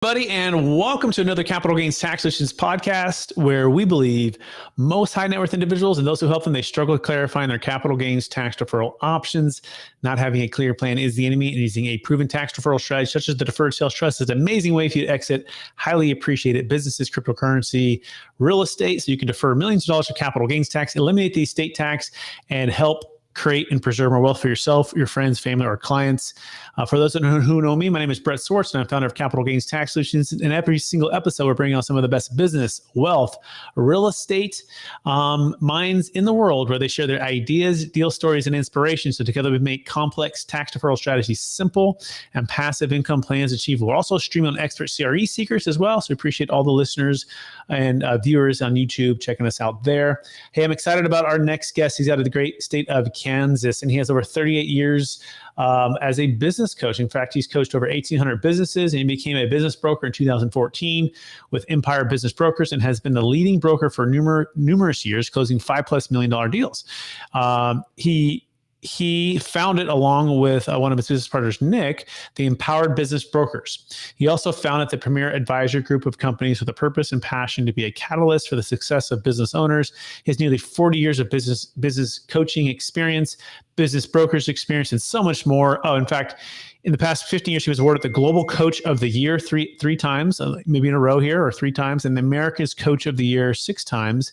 Buddy, and welcome to another Capital Gains Tax Solutions podcast, where we believe most high net worth individuals and those who help them, they struggle with clarifying their capital gains tax deferral options. Not having a clear plan is the enemy, and using a proven tax deferral strategy such as the deferred sales trust is an amazing way for you to exit highly appreciated businesses, cryptocurrency, real estate, so you can defer millions of dollars of capital gains tax, eliminate the estate tax, and help create and preserve more wealth for yourself, your friends, family, or clients. For those who know me, my name is Brett Swartz, and I'm founder of Capital Gains Tax Solutions. In every single episode, we're bringing on some of the best business, wealth, real estate minds in the world, where they share their ideas, deal stories, and inspiration. So together we make complex tax deferral strategies simple and passive income plans achievable. We're also streaming on expert CRE seekers as well. So we appreciate all the listeners and viewers on YouTube checking us out there. Hey, I'm excited about our next guest. He's out of the great state of Kansas, and he has over 38 years as a business coach. In fact, he's coached over 1,800 businesses, and he became a business broker in 2014 with Empire Business Brokers, and has been the leading broker for numerous years, closing $5+ million deals. He founded, along with one of his business partners, Nick, the Empowered Business Brokers. He also founded the premier advisor group of companies with a purpose and passion to be a catalyst for the success of business owners. He has nearly 40 years of business coaching experience, business brokers experience, and so much more. Oh, in fact, in the past 15 years, he was awarded the Global Coach of the Year three times, maybe in a row here, or 3 times, and the America's Coach of the Year 6 times.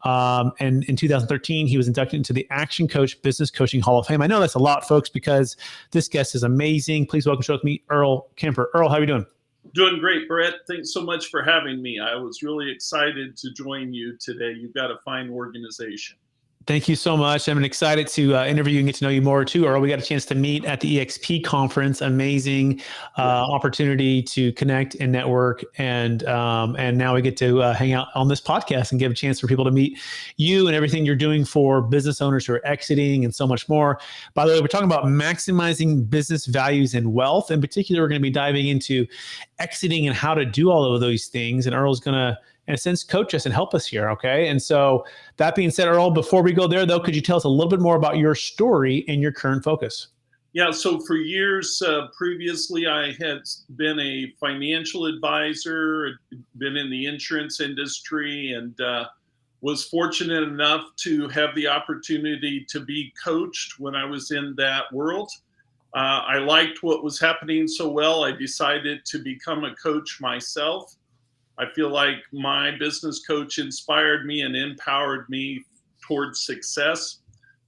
And in 2013, he was inducted into the Action Coach Business Coaching Hall of Fame. I know that's a lot, folks, because this guest is amazing. Please welcome to me, Earl Kemper. Earl, how are you doing? Doing great, Brett. Thanks so much for having me. I was really excited to join you today. You've got a fine organization. Thank you so much. I'm excited to interview you and get to know you more too. Earl, we got a chance to meet at the EXP conference. Amazing opportunity to connect and network, and now we get to hang out on this podcast and give a chance for people to meet you and everything you're doing for business owners who are exiting and so much more. By the way, we're talking about maximizing business values and wealth. In particular, we're going to be diving into exiting and how to do all of those things. And Earl's going to, in a sense, coach us and help us here, okay? And so that being said, Earl, before we go there, though, could you tell us a little bit more about your story and your current focus? Yeah, so for years previously, I had been a financial advisor, been in the insurance industry, and was fortunate enough to have the opportunity to be coached when I was in that world. I liked what was happening so well, I decided to become a coach myself. I feel like my business coach inspired me and empowered me towards success.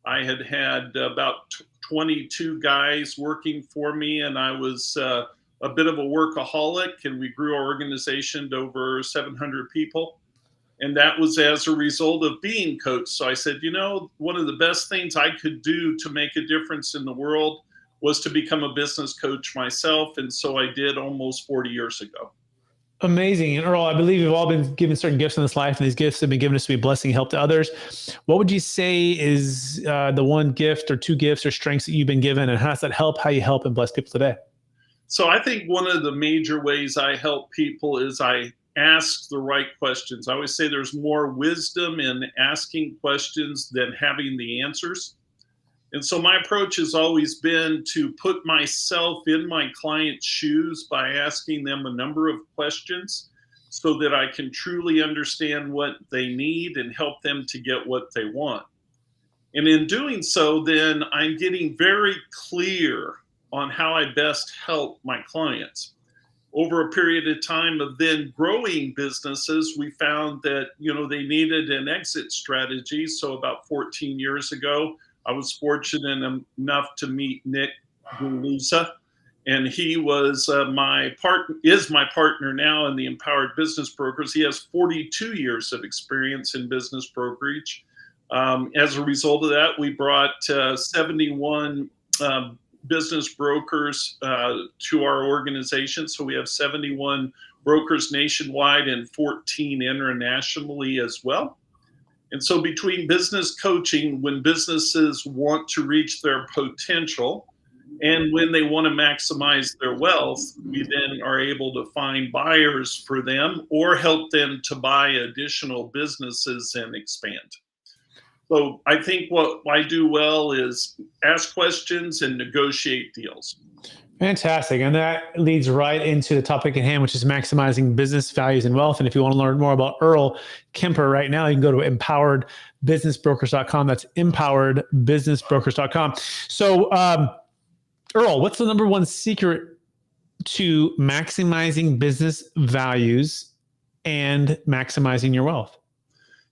I had about 22 guys working for me, and I was a bit of a workaholic, and we grew our organization to over 700 people. And that was as a result of being coached. So I said, one of the best things I could do to make a difference in the world was to become a business coach myself. And so I did almost 40 years ago. Amazing. And Earl, I believe we've all been given certain gifts in this life, and these gifts have been given us to be a blessing and help to others. What would you say is the one gift or 2 gifts or strengths that you've been given, and how does that help how you help and bless people today? So I think one of the major ways I help people is I ask the right questions. I always say there's more wisdom in asking questions than having the answers. And so my approach has always been to put myself in my client's shoes by asking them a number of questions so that I can truly understand what they need and help them to get what they want. And in doing so, then I'm getting very clear on how I best help my clients. Over a period of time of then growing businesses, we found that, they needed an exit strategy. So about 14 years ago, I was fortunate enough to meet Nick Guluza, and he was my partner now in the Empowered Business Brokers. He has 42 years of experience in business brokerage. As a result of that, we brought 71 business brokers to our organization. So we have 71 brokers nationwide and 14 internationally as well. And so between business coaching, when businesses want to reach their potential and when they want to maximize their wealth, we then are able to find buyers for them or help them to buy additional businesses and expand. So I think what I do well is ask questions and negotiate deals. Fantastic. And that leads right into the topic at hand, which is maximizing business values and wealth. And if you want to learn more about Earl Kemper right now, you can go to empoweredbusinessbrokers.com. That's empoweredbusinessbrokers.com. So, Earl, what's the number one secret to maximizing business values and maximizing your wealth?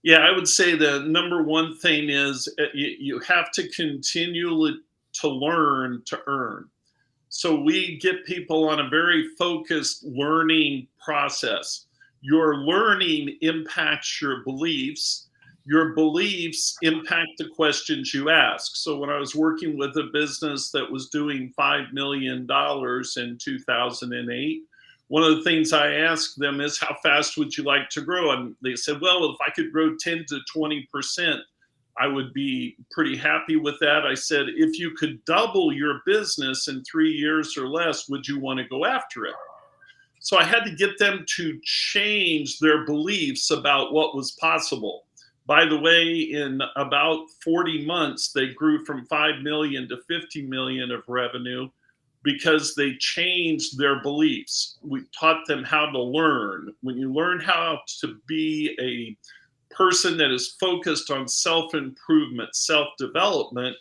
Yeah, I would say the number one thing is you have to continually to learn to earn. So we get people on a very focused learning process. Your learning impacts your beliefs. Your beliefs impact the questions you ask. So when I was working with a business that was doing $5 million in 2008, one of the things I asked them is, how fast would you like to grow? And they said, well, if I could grow 10 to 20%, I would be pretty happy with that. I said, if you could double your business in 3 years or less, would you want to go after it? So I had to get them to change their beliefs about what was possible. By the way, in about 40 months, they grew from 5 million to 50 million of revenue because they changed their beliefs. We taught them how to learn. When you learn how to be a person that is focused on self-improvement, self-development,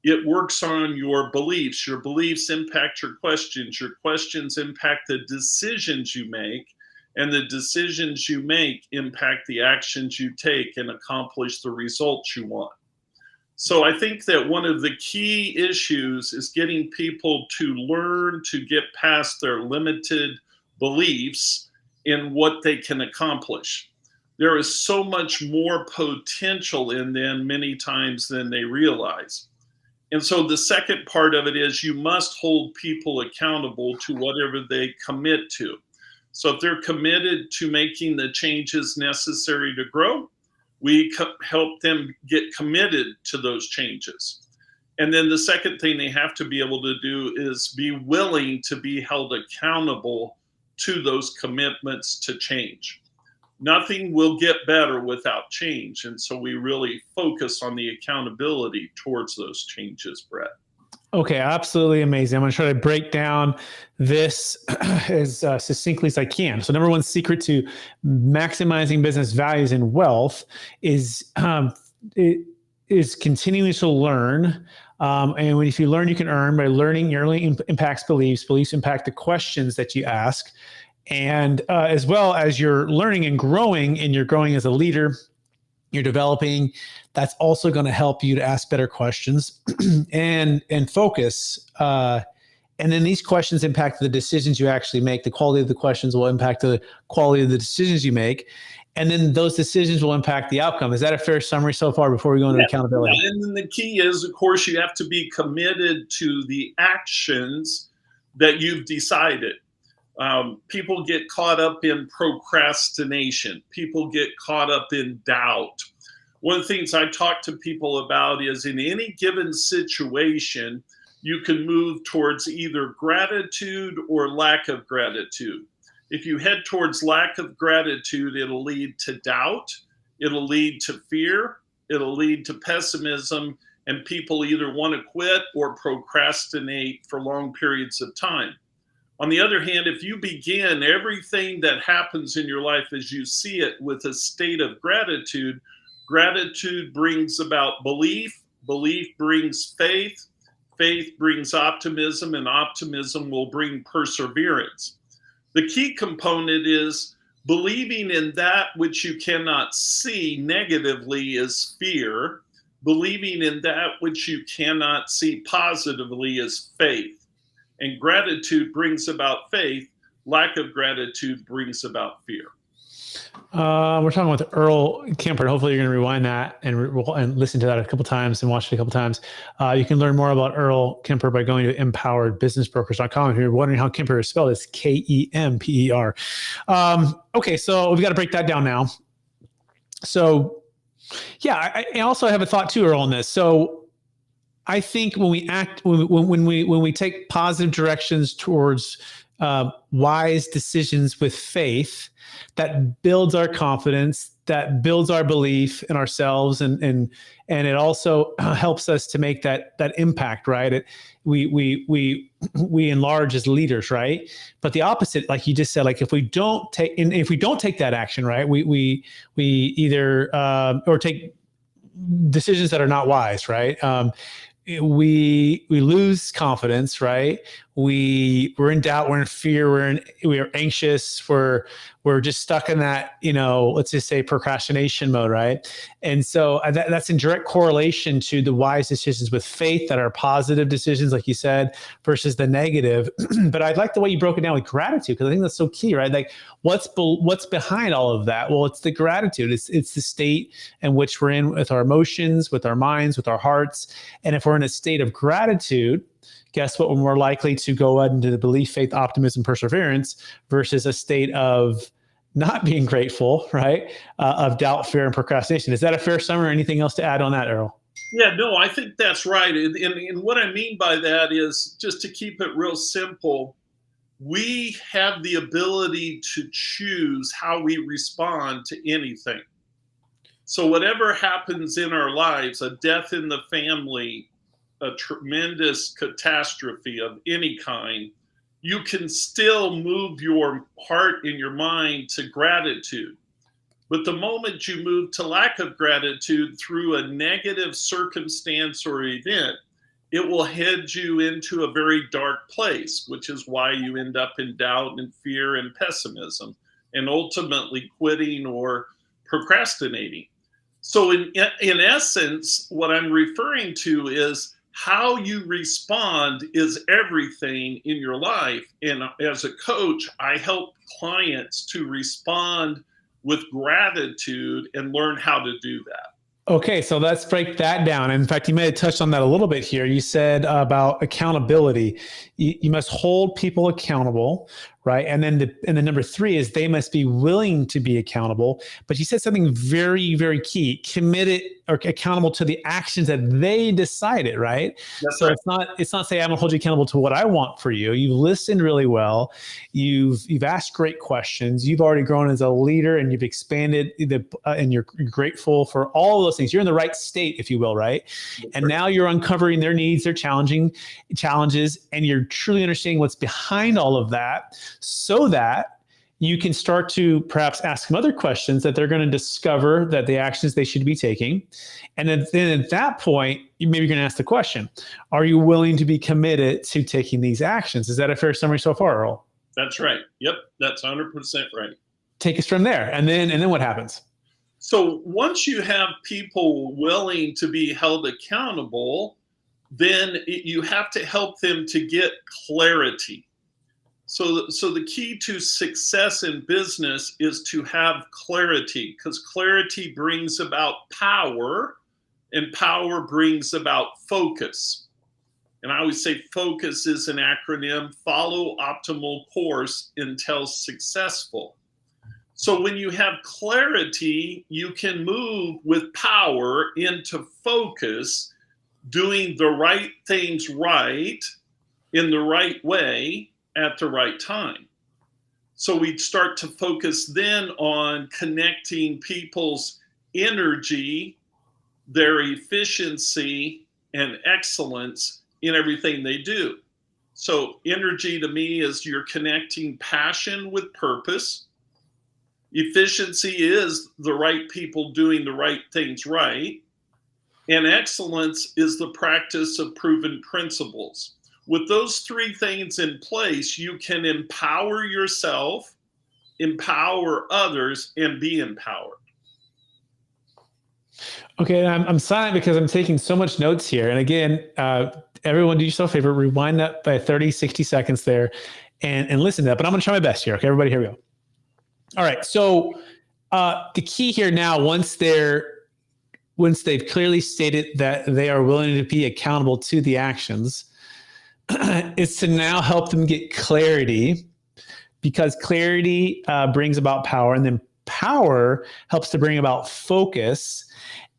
it works on your beliefs. Your beliefs impact your questions impact the decisions you make, and the decisions you make impact the actions you take and accomplish the results you want. So I think that one of the key issues is getting people to learn to get past their limited beliefs in what they can accomplish. There is so much more potential in them many times than they realize. And so the second part of it is you must hold people accountable to whatever they commit to. So if they're committed to making the changes necessary to grow, we help them get committed to those changes. And then the second thing they have to be able to do is be willing to be held accountable to those commitments to change. Nothing will get better without change. And so we really focus on the accountability towards those changes, Brett. Okay, absolutely amazing. I'm going to try to break down this as succinctly as I can. So, number one secret to maximizing business values and wealth is continuing to learn. And if you learn, you can earn. By learning, your learning impacts beliefs. Beliefs impact the questions that you ask. And as well as you're learning and you're growing as a leader, you're developing, that's also going to help you to ask better questions and focus. And then these questions impact the decisions you actually make. The quality of the questions will impact the quality of the decisions you make. And then those decisions will impact the outcome. Is that a fair summary so far before we go into accountability? Yeah. And then the key is, of course, you have to be committed to the actions that you've decided. People get caught up in procrastination. People get caught up in doubt. One of the things I talk to people about is, in any given situation, you can move towards either gratitude or lack of gratitude. If you head towards lack of gratitude, it'll lead to doubt, it'll lead to fear, it'll lead to pessimism, and people either want to quit or procrastinate for long periods of time. On the other hand, if you begin everything that happens in your life as you see it with a state of gratitude, gratitude brings about belief, belief brings faith, faith brings optimism, and optimism will bring perseverance. The key component is believing in that which you cannot see negatively is fear. Believing in that which you cannot see positively is faith. And gratitude brings about faith. Lack of gratitude brings about fear. We're talking with Earl Kemper. Hopefully you're going to rewind that and listen to that a couple times and watch it a couple times. You can learn more about Earl Kemper by going to empoweredbusinessbrokers.com. If you're wondering how Kemper is spelled, it's Kemper. Okay, so we've got to break that down now. So, yeah, I also have a thought too, Earl, on this. So, I think when we act, when we take positive directions towards wise decisions with faith, that builds our confidence, that builds our belief in ourselves, and it also helps us to make that impact, right? We enlarge as leaders, right? But the opposite, like you just said, like if we don't take that action, right, we either or take decisions that are not wise, right? We lose confidence, right? We're in doubt, we're in fear, we are anxious, we're just stuck in that, let's just say procrastination mode, right? And so that's in direct correlation to the wise decisions with faith that are positive decisions, like you said, versus the negative. But I like the way you broke it down with gratitude, because I think that's so key, right? Like what's behind all of that? Well, it's the gratitude. It's the state in which we're in with our emotions, with our minds, with our hearts. And if we're in a state of gratitude, guess what? We're more likely to go out into the belief, faith, optimism, perseverance versus a state of not being grateful, right? Of doubt, fear, and procrastination. Is that a fair summary? Or anything else to add on that, Earl? Yeah, no, I think that's right. And what I mean by that is, just to keep it real simple, we have the ability to choose how we respond to anything. So whatever happens in our lives, a death in the family, a tremendous catastrophe of any kind, you can still move your heart and your mind to gratitude. But the moment you move to lack of gratitude through a negative circumstance or event, it will head you into a very dark place, which is why you end up in doubt and fear and pessimism, and ultimately quitting or procrastinating. So in essence, what I'm referring to is how you respond is everything in your life. And as a coach, I help clients to respond with gratitude and learn how to do that. Okay, so let's break that down. In fact, you may have touched on that a little bit here. You said about accountability. You must hold people accountable, right? And then the number 3 is they must be willing to be accountable. But you said something very, very key: committed or accountable to the actions that they decided, right? That's so right. it's not say I'm gonna hold you accountable to what I want for you. You've listened really well. You've asked great questions. You've already grown as a leader, and you've expanded and you're grateful for all of those things. You're in the right state, if you will, right? And now you're uncovering their needs, their challenges, and you're truly understanding what's behind all of that, so that you can start to perhaps ask them other questions that they're going to discover that the actions they should be taking. And then at that point, maybe you're going to ask the question, are you willing to be committed to taking these actions? Is that a fair summary so far, Earl? That's right. Yep, that's 100% right. Take us from there. And then what happens? So once you have people willing to be held accountable, then you have to help them to get clarity. So the key to success in business is to have clarity, because clarity brings about power, and power brings about focus. And I always say focus is an acronym: follow optimal course until successful. So when you have clarity, you can move with power into focus, doing the right things right, in the right way, at the right time. So we start to focus then on connecting people's energy, their efficiency, and excellence in everything they do. So energy to me is you're connecting passion with purpose. Efficiency is the right people doing the right things right. And excellence is the practice of proven principles. With those 3 things in place, you can empower yourself, empower others, and be empowered. Okay, I'm silent because I'm taking so much notes here. And again, everyone do yourself a favor, rewind that by 30, 60 seconds there and listen to that. But I'm going to try my best here. Okay, everybody, here we go. All right, so the key here now, once they've clearly stated that they are willing to be accountable to the actions, is to now help them get clarity, because clarity brings about power, and then power helps to bring about focus.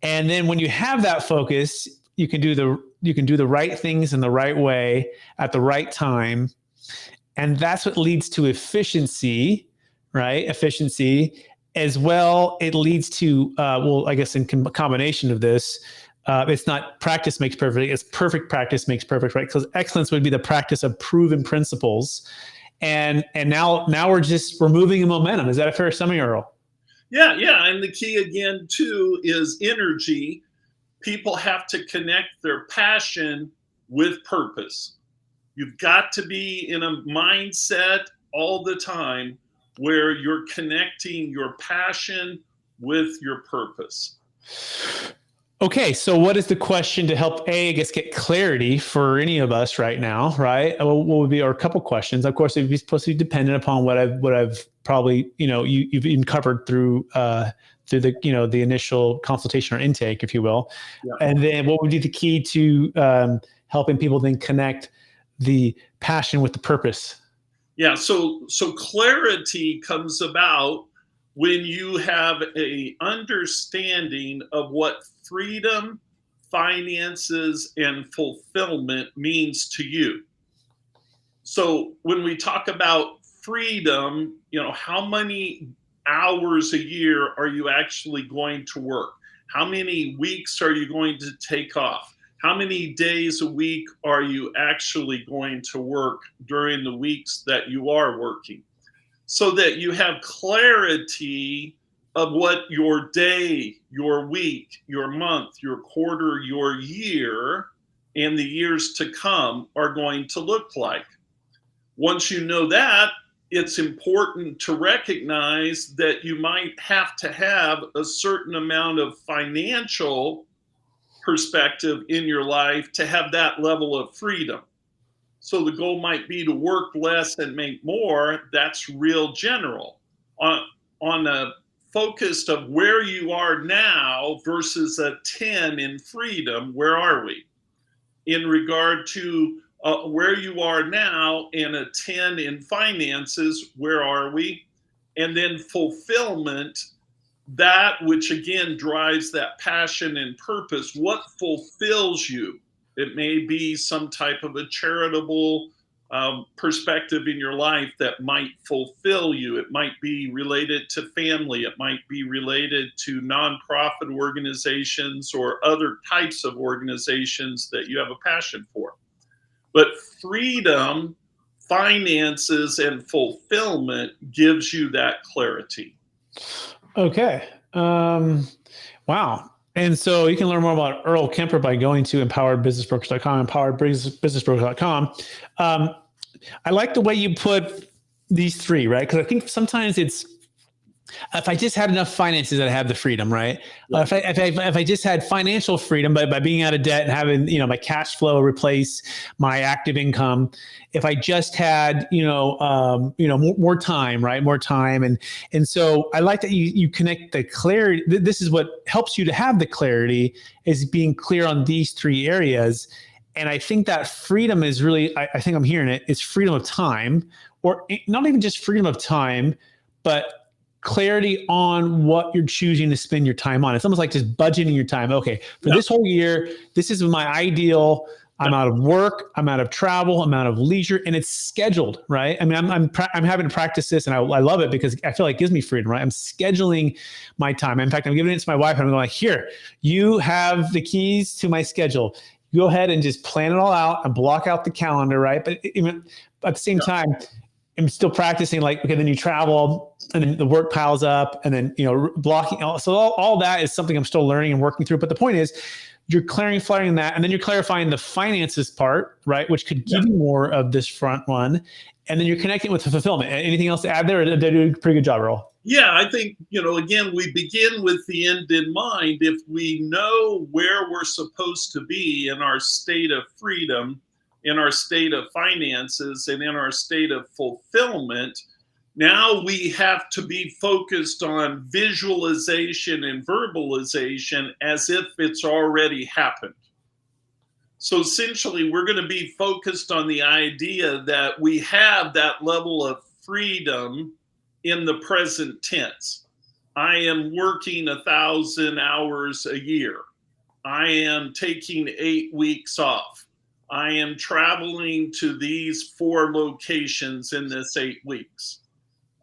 And then when you have that focus, you can do the right things in the right way at the right time, and that's what leads to efficiency, right? Efficiency. as well, it leads to, well, I guess in combination of this, it's not practice makes perfect, it's perfect practice makes perfect, right? Because excellence would be the practice of proven principles. And now we're moving in momentum. Is that a fair summary, Earl? Yeah, yeah. And the key again, too, is energy. People have to connect their passion with purpose. You've got to be in a mindset all the time where you're connecting your passion with your purpose. Okay, so what is the question to help I guess get clarity for any of us right now, right? What would be our couple questions? Of course, it'd be supposed to be dependent upon what I've probably you've even covered through through the the initial consultation or intake, if you will, Yeah. and then what would be the key to helping people then connect the passion with the purpose? Yeah, so clarity comes about when you have a understanding of what freedom, finances, and fulfillment means to you. So when we talk about freedom, how many hours a year are you actually going to work? How many weeks are you going to take off? How many days a week are you actually going to work during the weeks that you are working? So that you have clarity of what your day, your week, your month, your quarter, your year, and the years to come are going to look like. Once you know that, it's important to recognize that you might have to have a certain amount of financial perspective in your life to have that level of freedom. So the goal might be to work less and make more. That's real general. On a focused of where you are now versus a 10 in freedom, where are we? In regard to where you are now and a 10 in finances, where are we? And then fulfillment, that which again drives that passion and purpose, what fulfills you? It may be some type of a charitable perspective in your life that might fulfill you. It might be related to family. It might be related to nonprofit organizations or other types of organizations that you have a passion for. But freedom, finances, and fulfillment gives you that clarity. Okay. Wow. And so you can learn more about Earl Kemper by going to empoweredbusinessbrokers.com, empoweredbusinessbrokers.com. I like the way you put these three, right? Because I think sometimes it's, if I just had enough finances, I'd have the freedom, right? Yeah. If I just had financial freedom by being out of debt and having, my cash flow replace my active income, if I just had, more time, right? More time. And so I like that you connect the clarity. This is what helps you to have the clarity, is being clear on these three areas. And I think that freedom is really, I think I'm hearing it, it's freedom of time, or not even just freedom of time, but clarity on what you're choosing to spend your time on. It's almost like just budgeting your time. Okay, for this whole year, this is my ideal. I'm out of work, I'm out of travel, I'm out of leisure, and it's scheduled, right? I mean, I'm having to practice this, and I love it because I feel like it gives me freedom, right? I'm scheduling my time. In fact, I'm giving it to my wife, and I'm going, here, you have the keys to my schedule. Go ahead and just plan it all out and block out the calendar, right? But even at the same time, I'm still practicing, like, okay, then you travel and then the work piles up, and then, blocking. So all that is something I'm still learning and working through. But the point is, you're clarifying that, and then you're clarifying the finances part, right? Which could give you more of this front one. And then you're connecting with the fulfillment. Anything else to add there? Did I do a pretty good job, Earl? Yeah, I think, again, we begin with the end in mind. If we know where we're supposed to be in our state of freedom, in our state of finances, and in our state of fulfillment, now we have to be focused on visualization and verbalization as if it's already happened. So essentially, we're going to be focused on the idea that we have that level of freedom in the present tense. I am working 1,000 hours a year. I am taking 8 weeks off. I am traveling to these 4 locations in this 8 weeks.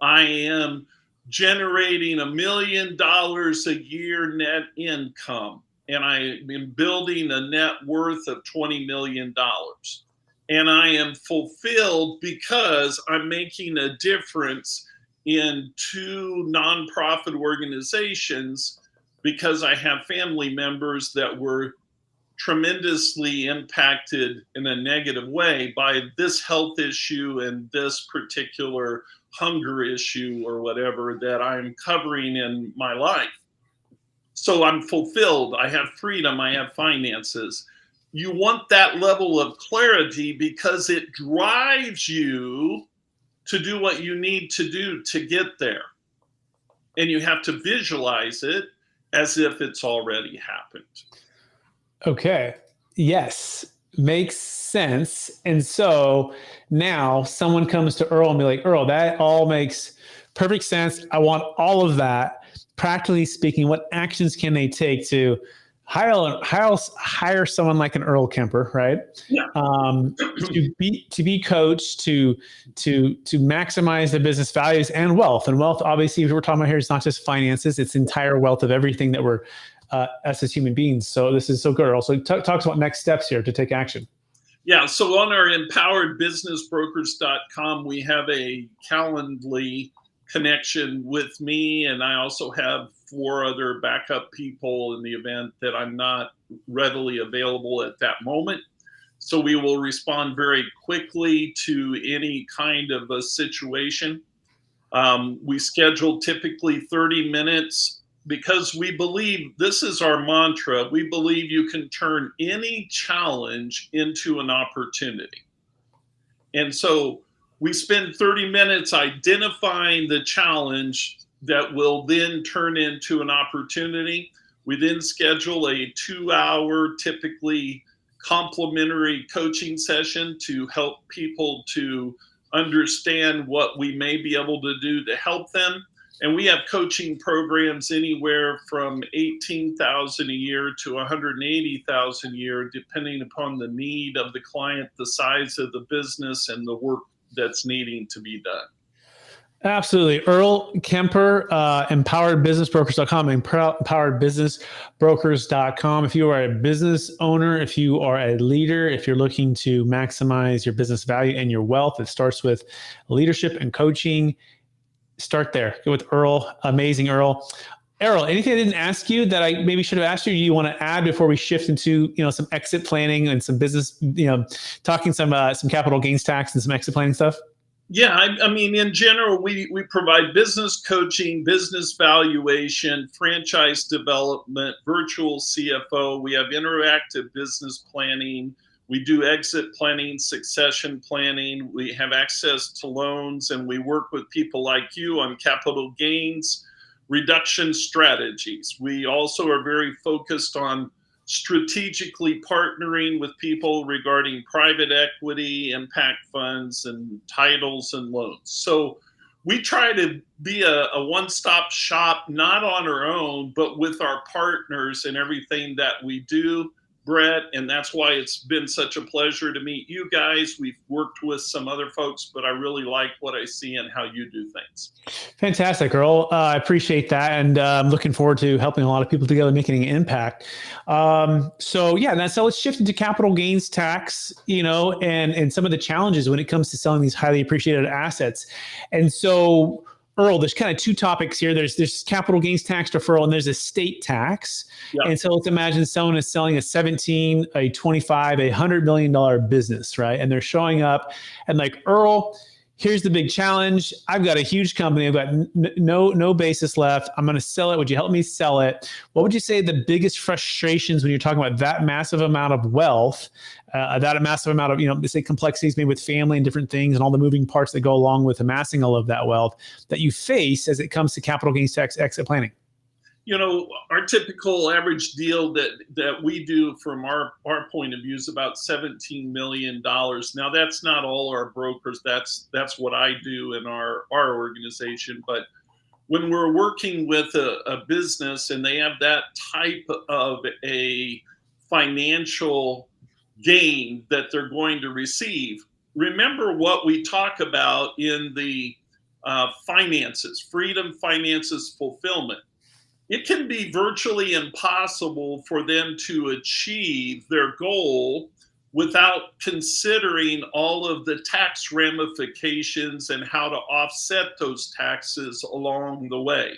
I am generating $1 million a year net income, and I am building a net worth of $20 million. And I am fulfilled because I'm making a difference in two nonprofit organizations, because I have family members that were tremendously impacted in a negative way by this health issue and this particular hunger issue or whatever that I'm covering in my life. So I'm fulfilled. I have freedom. I have finances. You want that level of clarity because it drives you to do what you need to do to get there. And you have to visualize it as if it's already happened. Okay. Yes. Makes sense. And so now someone comes to Earl and be like, Earl, that all makes perfect sense. I want all of that. Practically speaking, what actions can they take to hire someone like an Earl Kemper, right? Yeah. To be coached, to maximize the business values and wealth. And wealth, obviously, if we're talking about here, it's not just finances; it's entire wealth of everything that we're us as human beings. So this is so good, Earl. So talks about next steps here to take action. Yeah. So on our empoweredbusinessbrokers.com, we have a Calendly connection with me, and I also have 4 other backup people in the event that I'm not readily available at that moment. So we will respond very quickly to any kind of a situation. We schedule typically 30 minutes because we believe, this is our mantra, we believe you can turn any challenge into an opportunity. And so we spend 30 minutes identifying the challenge that will then turn into an opportunity. We then schedule a 2-hour, typically complimentary coaching session to help people to understand what we may be able to do to help them. And we have coaching programs anywhere from $18,000 a year to $180,000 a year, depending upon the need of the client, the size of the business, and the work that's needing to be done. Absolutely. Earl Kemper, empoweredbusinessbrokers.com, empoweredbusinessbrokers.com. If you are a business owner, if you are a leader, if you're looking to maximize your business value and your wealth, it starts with leadership and coaching. Start there. Go with Earl. Amazing, Earl. Earl, anything I didn't ask you that I maybe should have asked you? You want to add before we shift into some exit planning and some business, talking some capital gains tax and some exit planning stuff? Yeah, I mean, in general, we provide business coaching, business valuation, franchise development, virtual CFO. We have interactive business planning. We do exit planning, succession planning. We have access to loans, and we work with people like you on capital gains reduction strategies. We also are very focused on strategically partnering with people regarding private equity, impact funds, and titles and loans. So we try to be a one-stop shop, not on our own, but with our partners in everything that we do, Brett. And that's why it's been such a pleasure to meet you guys. We've worked with some other folks, but I really like what I see and how you do things. Fantastic, Earl. I appreciate that. And I'm looking forward to helping a lot of people together, making an impact. So let's shift into capital gains tax, and some of the challenges when it comes to selling these highly appreciated assets. And so, Earl, there's kind of 2 topics here. There's capital gains tax deferral and there's estate tax. Yep. And so let's imagine someone is selling a 17, a 25, $100 million business, right? And they're showing up and like, Earl, here's the big challenge. I've got a huge company. I've got no basis left. I'm going to sell it. Would you help me sell it? What would you say the biggest frustrations when you're talking about that massive amount of wealth, that massive amount of, say complexities maybe with family and different things and all the moving parts that go along with amassing all of that wealth that you face as it comes to capital gains tax exit planning? Our typical average deal that we do from our point of view is about $17 million. Now, that's not all our brokers. That's what I do in our organization. But when we're working with a business and they have that type of a financial gain that they're going to receive, remember what we talk about in the finances, freedom, finances, fulfillment. It can be virtually impossible for them to achieve their goal without considering all of the tax ramifications and how to offset those taxes along the way.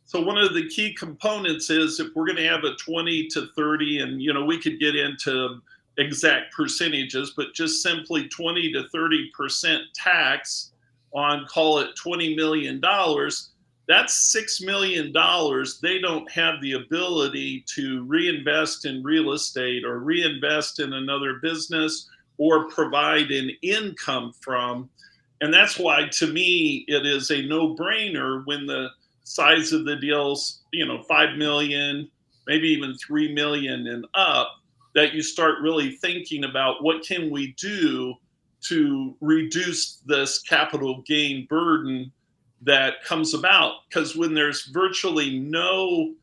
So one of the key components is if we're going to have a 20 to 30, and we could get into exact percentages, but just simply 20 to 30% tax on, call it $20 million, that's $6 million they don't have the ability to reinvest in real estate or reinvest in another business or provide an income from. And that's why, to me, it is a no-brainer when the size of the deals, 5 million, maybe even 3 million and up, that you start really thinking about what can we do to reduce this capital gain burden that comes about. Because when there's virtually no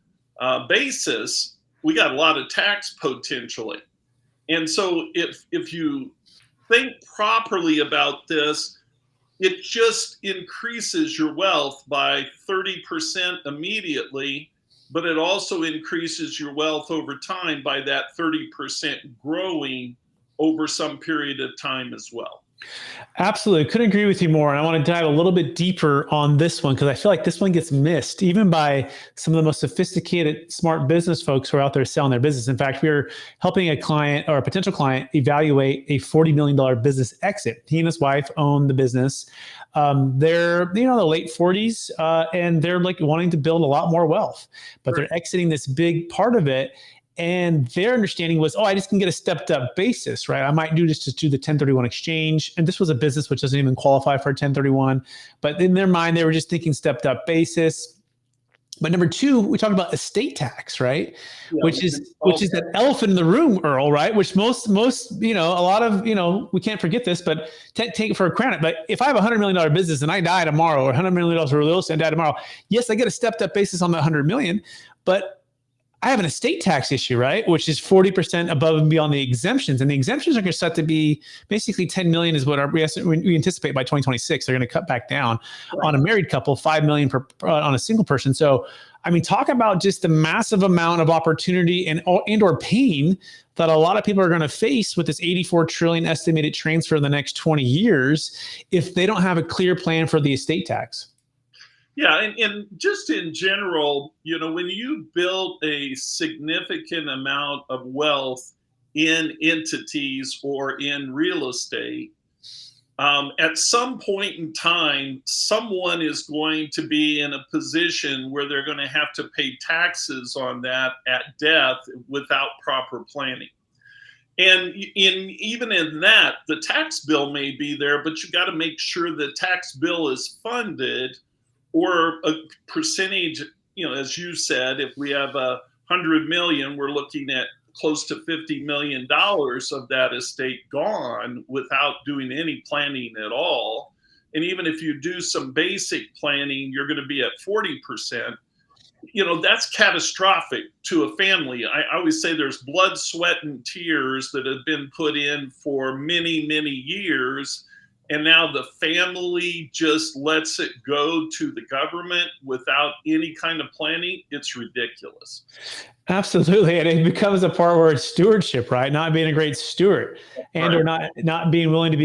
basis, we got a lot of tax potentially. And so if you think properly about this, it just increases your wealth by 30% immediately, but it also increases your wealth over time by that 30% growing over some period of time as well. Absolutely. Couldn't agree with you more. And I want to dive a little bit deeper on this one because I feel like this one gets missed even by some of the most sophisticated, smart business folks who are out there selling their business. In fact, we were helping a client or a potential client evaluate a $40 million business exit. He and his wife own the business. They're, the late 40s, and they're like wanting to build a lot more wealth, but they're exiting this big part of it. And their understanding was, I just can get a stepped up basis, right? I might do just to do the 1031 exchange. And this was a business which doesn't even qualify for a 1031. But in their mind, they were just thinking stepped up basis. But number two, we talked about estate tax, right? Yeah, which is that elephant in the room, Earl, right? Which most, a lot of, we can't forget this, but take it for granted. But if I have a $100 million business and I die tomorrow, or $100 million for real estate and die tomorrow, yes, I get a stepped up basis on the 100 million, but I have an estate tax issue, right? Which is 40% above and beyond the exemptions. And the exemptions are set to be basically 10 million is what we anticipate by 2026. They're going to cut back down on a married couple, 5 million per on a single person. So, talk about just the massive amount of opportunity and or pain that a lot of people are going to face with this 84 trillion estimated transfer in the next 20 years if they don't have a clear plan for the estate tax. Yeah, and just in general, when you build a significant amount of wealth in entities or in real estate, at some point in time, someone is going to be in a position where they're going to have to pay taxes on that at death without proper planning. And even in that, the tax bill may be there, but you got to make sure the tax bill is funded, or a percentage, as you said, if we have 100 million, we're looking at close to $50 million of that estate gone without doing any planning at all. And even if you do some basic planning, you're going to be at 40%. That's catastrophic to a family. I always say there's blood, sweat, and tears that have been put in for many, many years. And now the family just lets it go to the government without any kind of planning. It's ridiculous. Absolutely. And it becomes a part where it's stewardship, right? Not being a great steward and or not being willing to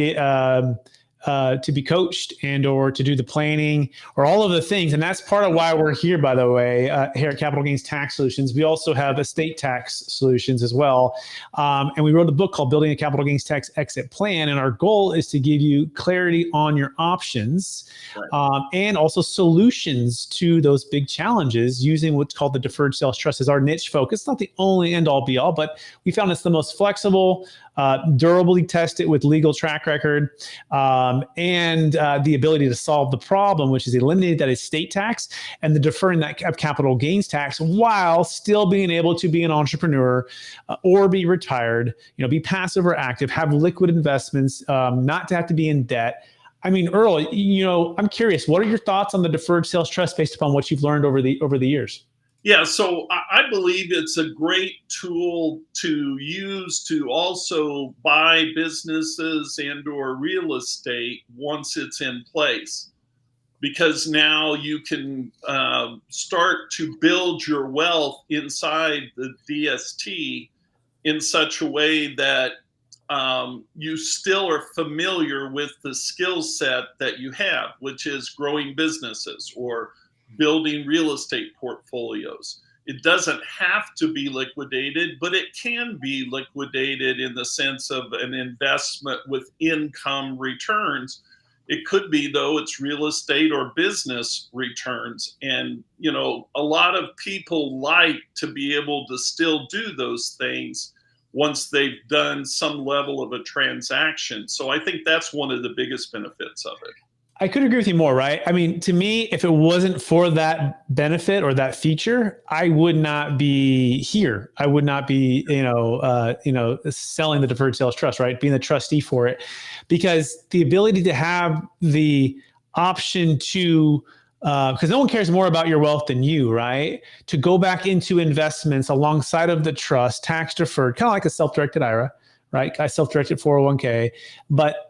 be coached and or to do the planning or all of the things. And that's part of why we're here, by the way, here at Capital Gains Tax Solutions. We also have estate tax solutions as well. And we wrote a book called Building a Capital Gains Tax Exit Plan. And our goal is to give you clarity on your options and also solutions to those big challenges using what's called the deferred sales trust as our niche focus. It's not the only end all be all, but we found it's the most flexible, durably tested with legal track record, and the ability to solve the problem, which is eliminating that estate tax and the deferring that capital gains tax while still being able to be an entrepreneur or be retired, be passive or active, have liquid investments, not to have to be in debt. Earl, I'm curious, what are your thoughts on the deferred sales trust based upon what you've learned over the years? Yeah, so I believe it's a great tool to use to also buy businesses and or real estate once it's in place. because now you can start to build your wealth inside the DST in such a way that you still are familiar with the skill set that you have, which is growing businesses or building real estate portfolios. It doesn't have to be liquidated, but it can be liquidated in the sense of an investment with income returns. It could be, though, it's real estate or business returns. And, you know, a lot of people like to be able to still do those things once they've done some level of a transaction. So I think that's one of the biggest benefits of it. I couldn't agree with you more, right? I mean, to me, if it wasn't for that benefit or that feature, I would not be here. I would not be, selling the deferred sales trust, right? Being the trustee for it, because the ability to have the option to, because no one cares more about your wealth than you, right? To go back into investments alongside of the trust, tax deferred, kind of like a self-directed IRA, right? A self-directed 401k, but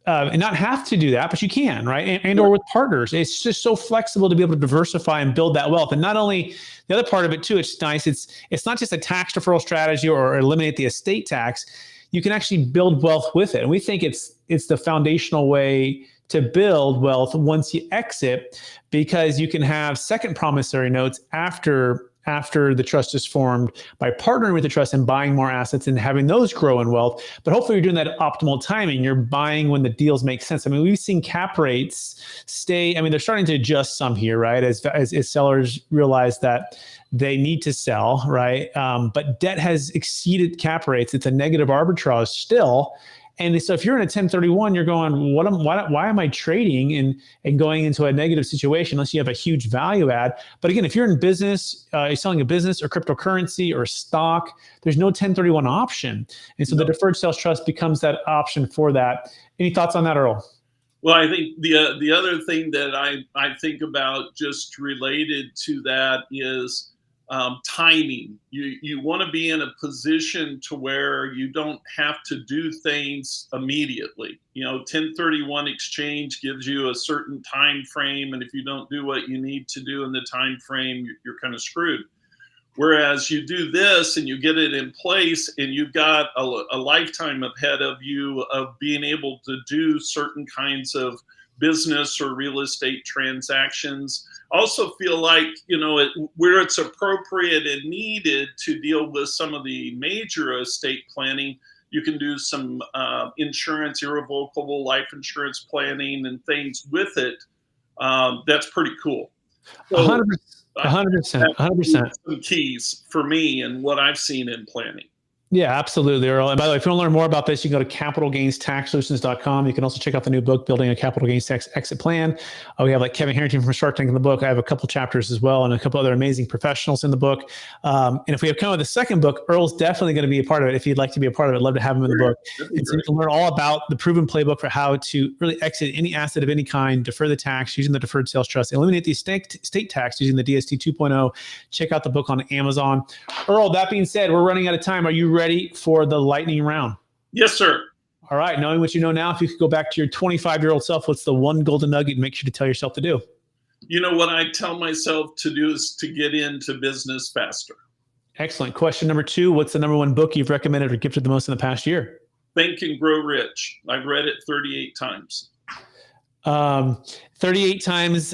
and not have to do that, but you can, right? And or with partners. It's just so flexible to be able to diversify and build that wealth. And not only the other part of it too, it's nice. It's not just a tax deferral strategy or eliminate the estate tax. You can actually build wealth with it. And we think it's the foundational way to build wealth once you exit, because you can have second promissory notes after the trust is formed by partnering with the trust and buying more assets and having those grow in wealth. But hopefully you're doing that at optimal timing. You're buying when the deals make sense. I mean, we've seen cap rates stay. I mean, they're starting to adjust some here, right? As sellers realize that they need to sell, right? But debt has exceeded cap rates. It's a negative arbitrage still. And so if you're in a 1031, you're going, why am I trading and going into a negative situation unless you have a huge value add? But again, if you're in business, you're selling a business or cryptocurrency or stock, there's no 1031 option. And so the deferred sales trust becomes that option for that. Any thoughts on that, Earl? Well, I think the other thing that I think about just related to that is timing. You want to be in a position to where you don't have to do things immediately. 1031 exchange gives you a certain time frame, and if you don't do what you need to do in the time frame, you're kind of screwed. Whereas you do this and you get it in place, and you've got a lifetime ahead of you of being able to do certain kinds of business or real estate transactions. Also feel like, where it's appropriate and needed to deal with some of the major estate planning, you can do some insurance, irrevocable life insurance planning and things with it. That's pretty cool. So, 100%. Some keys for me and what I've seen in planning. Yeah, absolutely, Earl. And by the way, if you want to learn more about this, you can go to capitalgainstaxsolutions.com. You can also check out the new book, Building a Capital Gains Tax Exit Plan. We have like Kevin Harrington from Shark Tank in the book. I have a couple chapters as well and a couple other amazing professionals in the book. And if we have come with the second book, Earl's definitely going to be a part of it. If you'd like to be a part of it, I'd love to have him in the book. And so you can learn all about the proven playbook for how to really exit any asset of any kind, defer the tax using the deferred sales trust, eliminate the estate tax using the DST 2.0. Check out the book on Amazon. Earl, that being said, we're running out of time. Are you ready for the lightning round? Yes, sir. All right. Knowing what you know now, if you could go back to your 25-year-old self, what's the one golden nugget make sure to tell yourself to do? What I tell myself to do is to get into business faster. Excellent. Question number 2, what's the number one book you've recommended or gifted the most in the past year? Think and Grow Rich. I've read it 38 times. 38 times.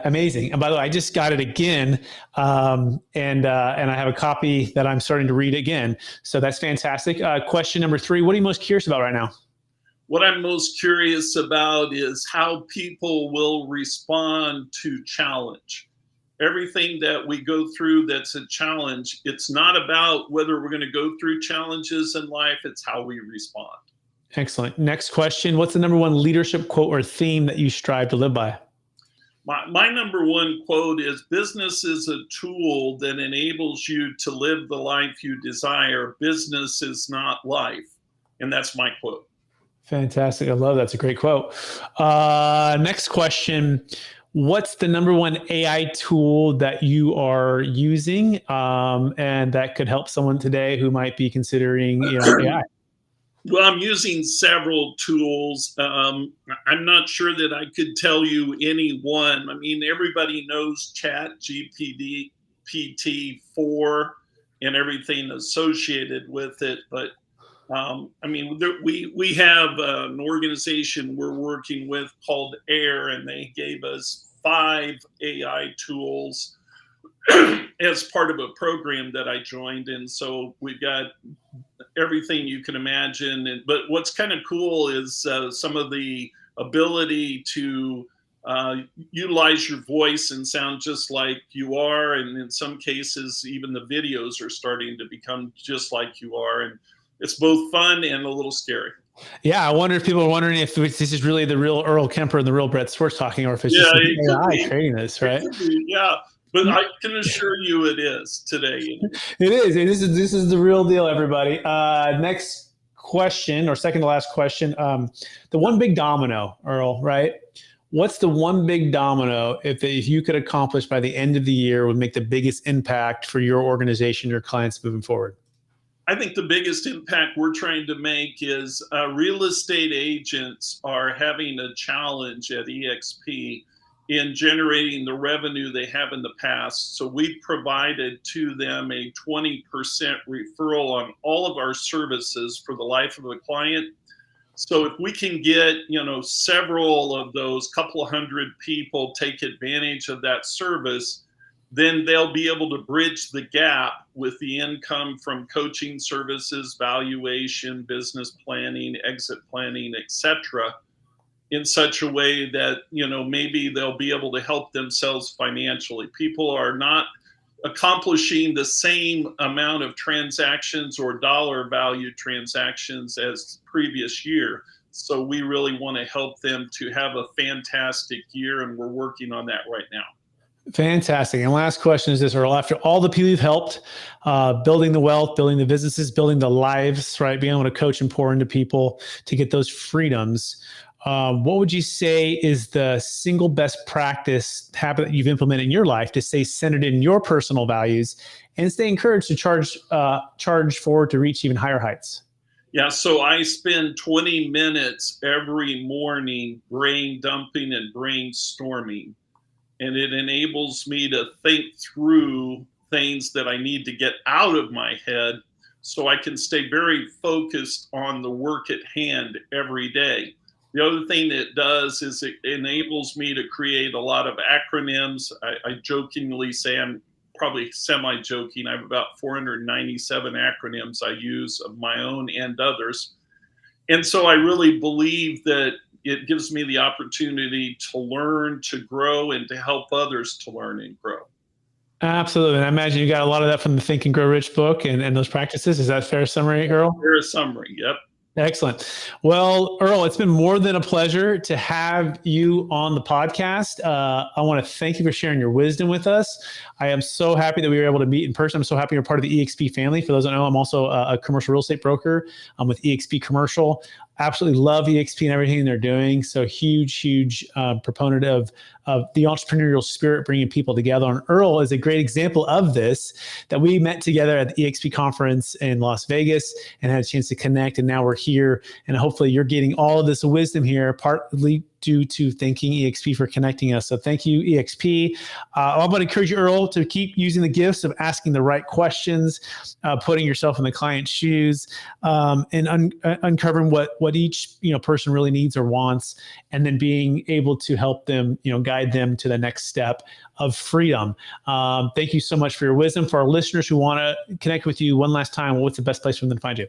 Amazing. And by the way, I just got it again. And I have a copy that I'm starting to read again. So that's fantastic. Question number 3, what are you most curious about right now? What I'm most curious about is how people will respond to challenge. Everything that we go through that's a challenge, it's not about whether we're going to go through challenges in life, it's how we respond. Excellent. Next question. What's the number one leadership quote or theme that you strive to live by? My number one quote is, business is a tool that enables you to live the life you desire. Business is not life. And that's my quote. Fantastic. I love that. It's a great quote. Next question. What's the number one AI tool that you are using and that could help someone today who might be considering AI? Well, I'm using several tools. I'm not sure that I could tell you any one. I mean, everybody knows Chat GPT PT4 and everything associated with it, but I mean, we have an organization we're working with called Air, and they gave us 5 AI tools as part of a program that I joined. And so we've got everything you can imagine. But what's kind of cool is some of the ability to utilize your voice and sound just like you are. And in some cases, even the videos are starting to become just like you are. And it's both fun and a little scary. Yeah, I wonder if people are wondering if this is really the real Earl Kemper and the real Brett Swartz talking, or if it's just AI creating this, right? Yeah, but I can assure you it is today. It is. This is the real deal, everybody. Next question, or second to last question. The one big domino, Earl, right? What's the one big domino if you could accomplish by the end of the year would make the biggest impact for your organization, your clients moving forward? I think the biggest impact we're trying to make is real estate agents are having a challenge at EXP in generating the revenue they have in the past. So we provided to them a 20% referral on all of our services for the life of a client. So if we can get, several of those couple of hundred people take advantage of that service, then they'll be able to bridge the gap with the income from coaching services, valuation, business planning, exit planning, etc., in such a way that, maybe they'll be able to help themselves financially. People are not accomplishing the same amount of transactions or dollar value transactions as previous year. So we really want to help them to have a fantastic year, and we're working on that right now. Fantastic. And last question is this, Earl. After all the people you've helped, building the wealth, building the businesses, building the lives, right? Being able to coach and pour into people to get those freedoms. What would you say is the single best practice habit that you've implemented in your life to stay centered in your personal values and stay encouraged to charge forward to reach even higher heights? Yeah, so I spend 20 minutes every morning brain dumping and brainstorming. And it enables me to think through things that I need to get out of my head so I can stay very focused on the work at hand every day. The other thing it does is it enables me to create a lot of acronyms. I jokingly say, I'm probably semi-joking, I have about 497 acronyms I use of my own and others. And so I really believe that it gives me the opportunity to learn, to grow, and to help others to learn and grow. Absolutely. And I imagine you got a lot of that from the Think and Grow Rich book and those practices. Is that a fair summary, Earl? Fair summary, yep. Excellent. Well, Earl, it's been more than a pleasure to have you on the podcast. I want to thank you for sharing your wisdom with us. I am so happy that we were able to meet in person. I'm so happy you're part of the EXP family. For those that know, I'm also a commercial real estate broker. I'm with EXP Commercial. Absolutely love EXP and everything they're doing. So huge proponent of the entrepreneurial spirit, bringing people together. And Earl is a great example of this, that we met together at the EXP conference in Las Vegas and had a chance to connect. And now we're here. And hopefully you're getting all of this wisdom here, partly due to thanking EXP for connecting us. So thank you, EXP. I'm going to encourage you, Earl, to keep using the gifts of asking the right questions, putting yourself in the client's shoes, and uncovering what each person really needs or wants, and then being able to help them, guide them to the next step of freedom. Thank you so much for your wisdom. For our listeners who want to connect with you one last time, what's the best place for them to find you?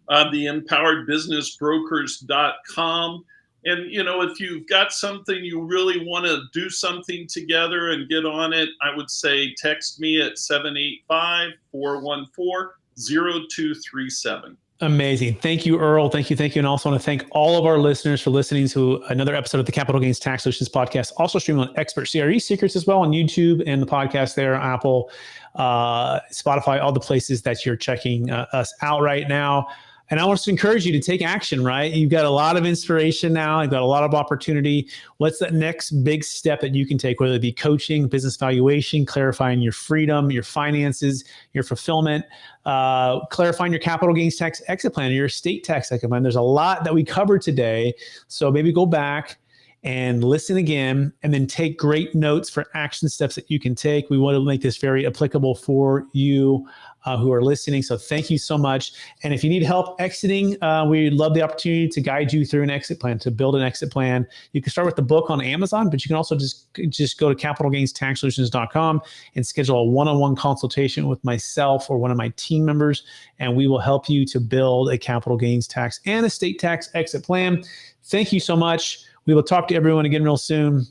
The empoweredbusinessbrokers.com. And, if you've got something you really want to do something together and get on it, I would say text me at 785-414-0237. Amazing. Thank you, Earl. Thank you. And I also want to thank all of our listeners for listening to another episode of the Capital Gains Tax Solutions podcast, also streaming on Expert CRE Secrets as well on YouTube and the podcast there, Apple, Spotify, all the places that you're checking us out right now. And I want to encourage you to take action, right? You've got a lot of inspiration now. You've got a lot of opportunity. What's that next big step that you can take, whether it be coaching, business valuation, clarifying your freedom, your finances, your fulfillment, clarifying your capital gains tax exit plan, your estate tax exit plan. There's a lot that we covered today. So maybe go back and listen again, and then take great notes for action steps that you can take. We want to make this very applicable for you who are listening. So thank you so much. And if you need help exiting, we'd love the opportunity to guide you through an exit plan, to build an exit plan. You can start with the book on Amazon, but you can also just go to capitalgainstaxsolutions.com and schedule a one-on-one consultation with myself or one of my team members, and we will help you to build a capital gains tax and estate tax exit plan. Thank you so much. We will talk to everyone again real soon.